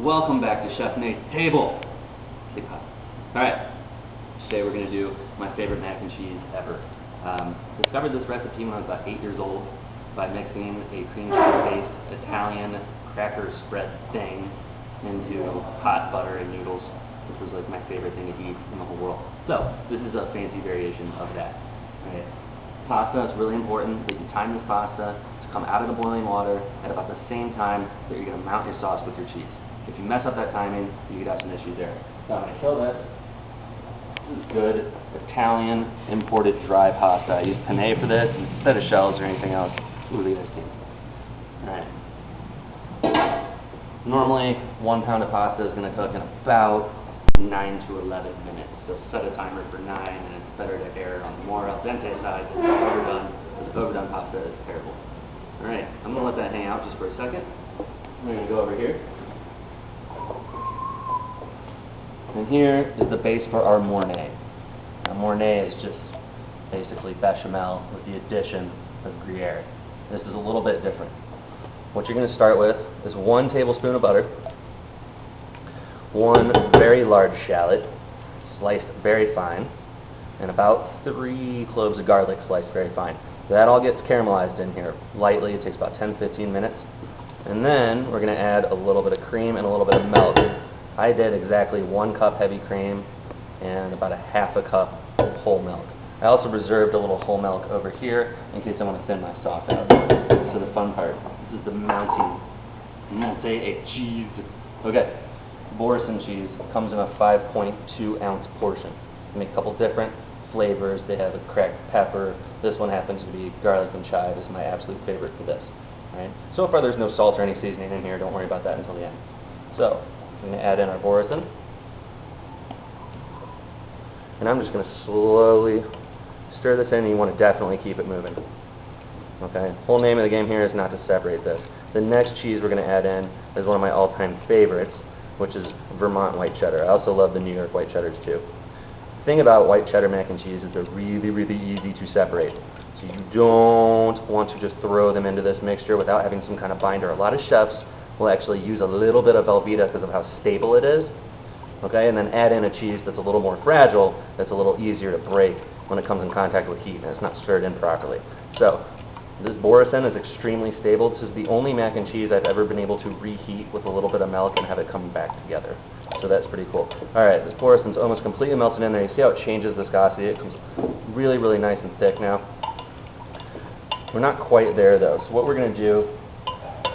Welcome back to Chef Nate's table. Alright, today we're going to do my favorite mac and cheese ever. Discovered this recipe when I was about 8 years old by mixing a cream cheese-based Italian cracker spread thing into hot butter and noodles, which was like my favorite thing to eat in the whole world. So, this is a fancy variation of that. Right. Pasta is really important that you time this pasta to come out of the boiling water at about the same time that you're going to mount your sauce with your cheese. If you mess up that timing, you could have some issues there. So I'm going to kill this. This is good Italian imported dry pasta. I use penne for this instead of shells or anything else. Ooh, look at this thing. Alright. Normally, 1 pound of pasta is going to cook in about 9 to 11 minutes. So set a timer for 9, and it's better to err on the more al dente side than overdone, because overdone pasta is terrible. Alright, I'm going to let that hang out just for a second. I'm going to go over here. And here is the base for our mornay. Now, mornay is just basically bechamel with the addition of Gruyere. This is a little bit different. What you're going to start with is 1 tablespoon of butter, 1 very large shallot, sliced very fine, and about 3 cloves of garlic sliced very fine. That all gets caramelized in here lightly. It takes about 10-15 minutes. And then we're going to add a little bit of cream and a little bit of milk. I did exactly 1 cup heavy cream and about a half a cup whole milk. I also reserved a little whole milk over here in case I want to thin my sauce out. So the fun part, this is the mounting a cheese. Okay, Boursin cheese comes in a 5.2 ounce portion. You make a couple different flavors. They have a cracked pepper. This one happens to be garlic and chive. This is my absolute favorite for this. All right. So far there's no salt or any seasoning in here. Don't worry about that until the end. So I'm going to add in our Boursin. And I'm just going to slowly stir this in, and you want to definitely keep it moving. Okay? The whole name of the game here is not to separate this. The next cheese we're going to add in is one of my all-time favorites, which is Vermont white cheddar. I also love the New York white cheddars too. The thing about white cheddar mac and cheese is they're really, really easy to separate. So you don't want to just throw them into this mixture without having some kind of binder. A lot of chefs will actually use a little bit of Velveeta because of how stable it is. Okay, and then add in a cheese that's a little more fragile, that's a little easier to break when it comes in contact with heat and it's not stirred in properly. So, this Boursin is extremely stable. This is the only mac and cheese I've ever been able to reheat with a little bit of milk and have it come back together. So that's pretty cool. Alright, this Boursin's almost completely melted in there. You see how it changes viscosity? It comes really, really nice and thick now. We're not quite there though. So what we're going to do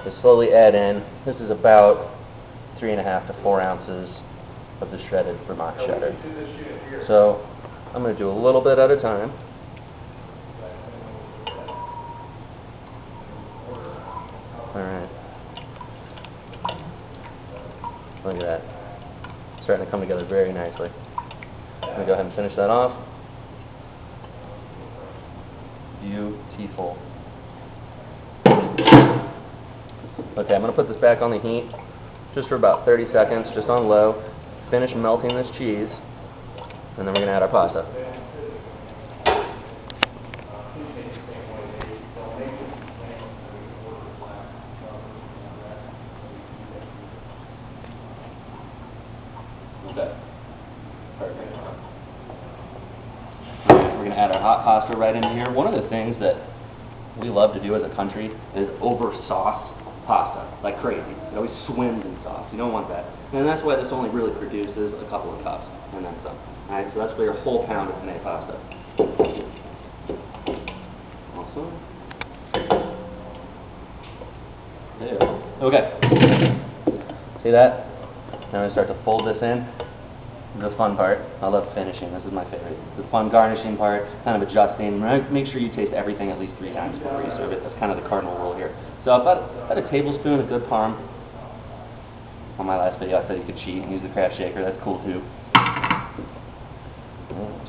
is slowly add in, this is about 3.5 to 4 ounces of the shredded Vermont cheddar. So I'm going to do a little bit at a time. Alright. Look at that. Starting to come together very nicely. I'm going to go ahead and finish that off. Beautiful. Okay, I'm going to put this back on the heat just for about 30 seconds, just on low. Finish melting this cheese, and then we're going to add our pasta. Okay. Perfect. We're going to add our hot pasta right in here. One of the things that we love to do as a country is over-sauce pasta like crazy. It always swims in sauce. You don't want that. And that's why this only really produces a couple of cups, and then some. Alright, so that's for your whole pound of penne pasta. Awesome. There. Okay. See that? Now we start to fold this in. The fun part. I love finishing. This is my favorite. The fun garnishing part, kind of adjusting. Make sure you taste everything at least 3 times before you serve it. That's kind of the cardinal rule here. So about a tablespoon of good parm. On my last video I said you could cheat and use the craft shaker. That's cool too.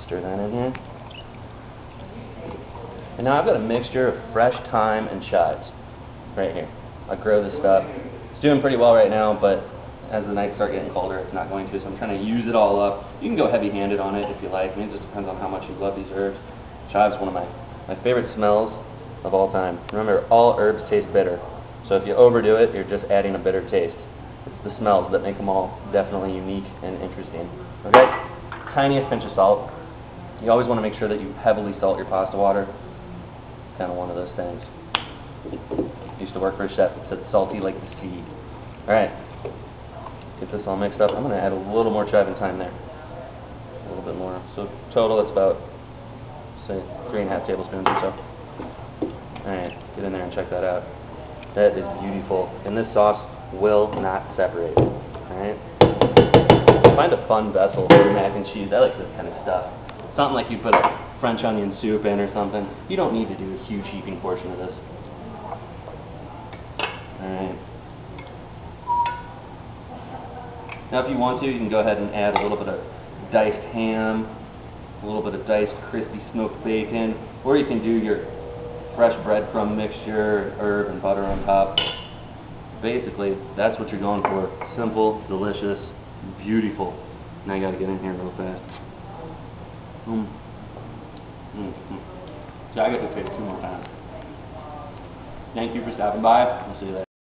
Stir that in here. And now I've got a mixture of fresh thyme and chives right here. I grow this stuff. It's doing pretty well right now, but as the nights start getting colder, it's not going to, so I'm trying to use it all up. You can go heavy-handed on it if you like. I mean, it just depends on how much you love these herbs. Chive's one of my favorite smells of all time. Remember, all herbs taste bitter. So if you overdo it, you're just adding a bitter taste. It's the smells that make them all definitely unique and interesting. Okay? Tiniest pinch of salt. You always want to make sure that you heavily salt your pasta water. Kind of one of those things. Used to work for a chef that said salty like the sea. Alright. Get this all mixed up. I'm going to add a little more Travertine there. A little bit more. So total it's about, say, 3.5 tablespoons or so. Alright, get in there and check that out. That is beautiful. And this sauce will not separate. Alright? Find a fun vessel for your mac and cheese. I like this kind of stuff. Something like you put a French onion soup in or something. You don't need to do a huge heaping portion of this. Alright. Now if you want to, you can go ahead and add a little bit of diced ham, a little bit of diced crispy smoked bacon, or you can do your fresh breadcrumb mixture, herb and butter on top. Basically, that's what you're going for. Simple, delicious, beautiful. Now you gotta get in here real fast. So I get to taste 2 more times. Thank you for stopping by. I'll see you later.